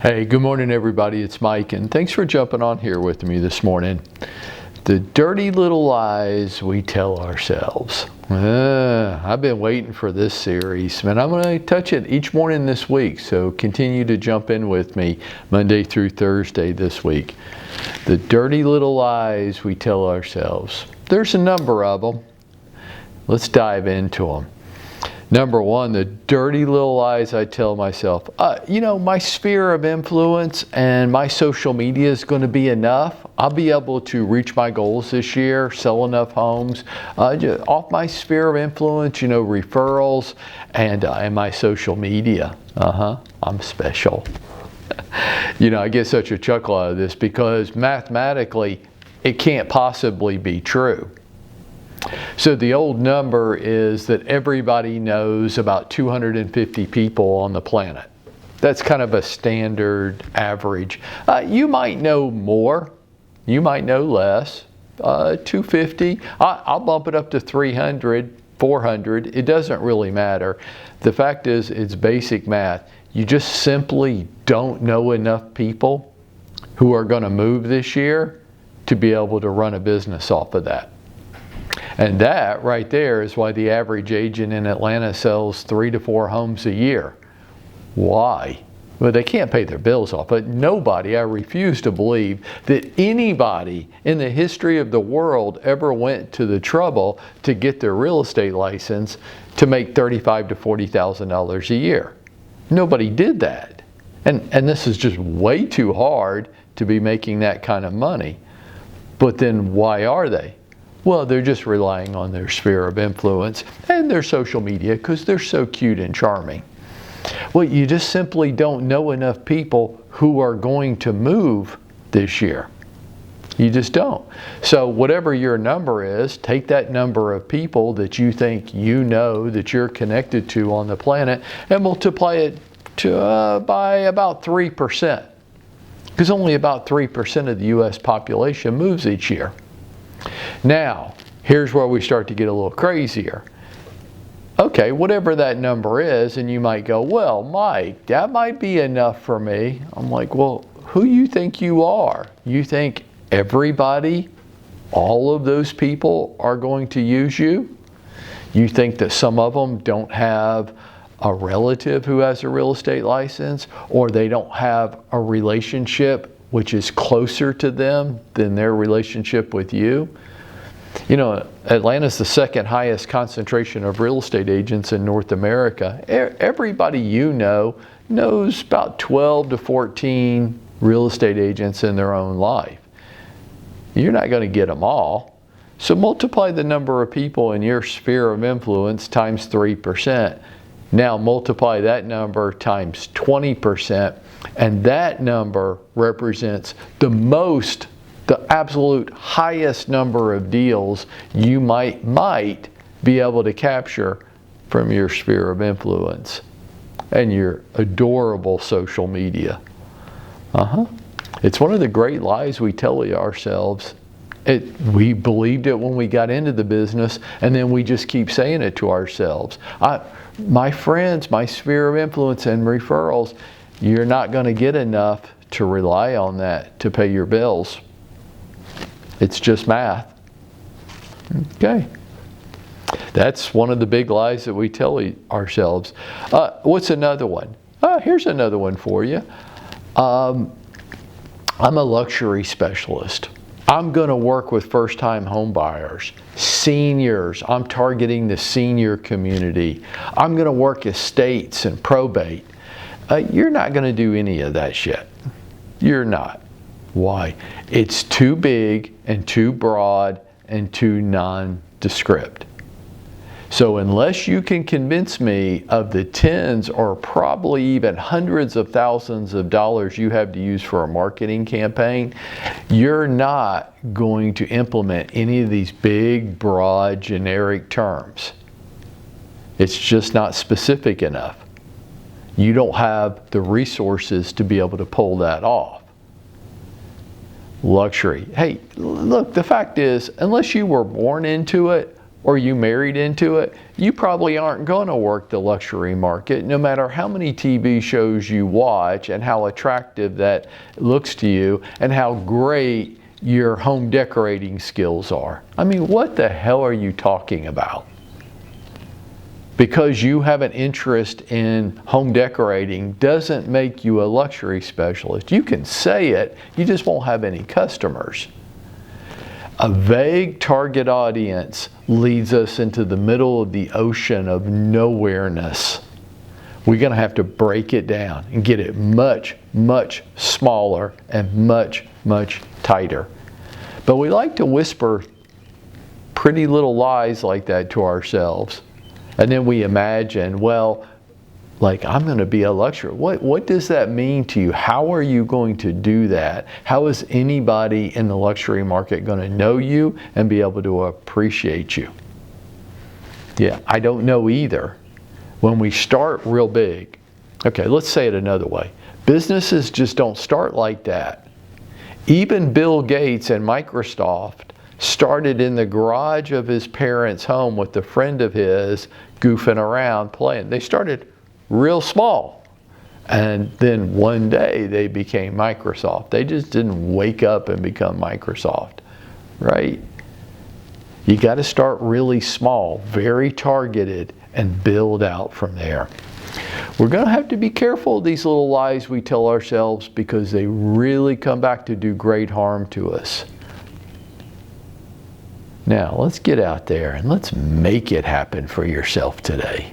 Hey, good morning everybody, it's Mike and thanks for jumping on here with me this morning. The dirty little lies we tell ourselves. I've been waiting for this series, and I'm going to touch it each morning this week, so continue to jump in with me Monday through Thursday this week. The dirty little lies we tell ourselves. There's a number of them. Let's dive into them. Number one, the dirty little lies I tell myself. My sphere of influence and my social media is going to be enough. I'll be able to reach my goals this year, sell enough homes. Off my sphere of influence, referrals and my social media. I'm special. I get such a chuckle out of this because mathematically, it can't possibly be true. So the old number is that everybody knows about 250 people on the planet. That's kind of a standard average. You might know more, you might know less. 250, I'll bump it up to 300, 400. It doesn't really matter. The fact is, it's basic math. You just simply don't know enough people who are going to move this year to be able to run a business off of that. And that right there is why the average agent in Atlanta sells 3 to 4 homes a year. Why? Well, they can't pay their bills off. But nobody, I refuse to believe that anybody in the history of the world ever went to the trouble to get their real estate license to make $35,000 to $40,000 a year. Nobody did that. And this is just way too hard to be making that kind of money. But then why are they? Well, they're just relying on their sphere of influence and their social media because they're so cute and charming. Well, you just simply don't know enough people who are going to move this year. You just don't. So whatever your number is, take that number of people that you think that you're connected to on the planet and multiply it by about 3%. Because only about 3% of the U.S. population moves each year. Now, here's where we start to get a little crazier. Okay, whatever that number is, and you might go, well, Mike, that might be enough for me. I'm like, well, who you think you are? You think everybody, all of those people are going to use you? You think that some of them don't have a relative who has a real estate license, or they don't have a relationship which is closer to them than their relationship with you? Atlanta's the second highest concentration of real estate agents in North America. Everybody knows about 12 to 14 real estate agents in their own life. You're not going to get them all. So multiply the number of people in your sphere of influence times 3%. Now multiply that number times 20%, and that number represents the absolute highest number of deals you might be able to capture from your sphere of influence and your adorable social media. It's one of the great lies we tell ourselves. We believed it when we got into the business, and then we just keep saying it to ourselves. My friends, my sphere of influence and referrals, you're not going to get enough to rely on that to pay your bills. It's just math. Okay. That's one of the big lies that we tell ourselves. What's another one? Here's another one for you. I'm a luxury specialist. I'm going to work with first-time home buyers, seniors. I'm targeting the senior community. I'm going to work estates and probate. You're not going to do any of that shit. You're not. Why? It's too big and too broad and too nondescript. So unless you can convince me of the tens or probably even hundreds of thousands of dollars you have to use for a marketing campaign, you're not going to implement any of these big, broad, generic terms. It's just not specific enough. You don't have the resources to be able to pull that off. Luxury. Hey, look, the fact is, unless you were born into it, or you married into it, you probably aren't going to work the luxury market no matter how many TV shows you watch and how attractive that looks to you and how great your home decorating skills are. I mean, what the hell are you talking about? Because you have an interest in home decorating doesn't make you a luxury specialist. You can say it, you just won't have any customers. A vague target audience leads us into the middle of the ocean of nowhereness. We're going to have to break it down and get it much, much smaller and much, much tighter. But we like to whisper pretty little lies like that to ourselves. And then we imagine, well, like, I'm going to be a luxury. What does that mean to you? How are you going to do that? How is anybody in the luxury market going to know you and be able to appreciate you? Yeah, I don't know either. When we start real big, okay, let's say it another way. Businesses just don't start like that. Even Bill Gates and Microsoft started in the garage of his parents' home with a friend of his goofing around, playing. They started real small. And then one day they became Microsoft. They just didn't wake up and become Microsoft, right? You got to start really small, very targeted, and build out from there. We're going to have to be careful of these little lies we tell ourselves because they really come back to do great harm to us. Now, let's get out there and let's make it happen for yourself today.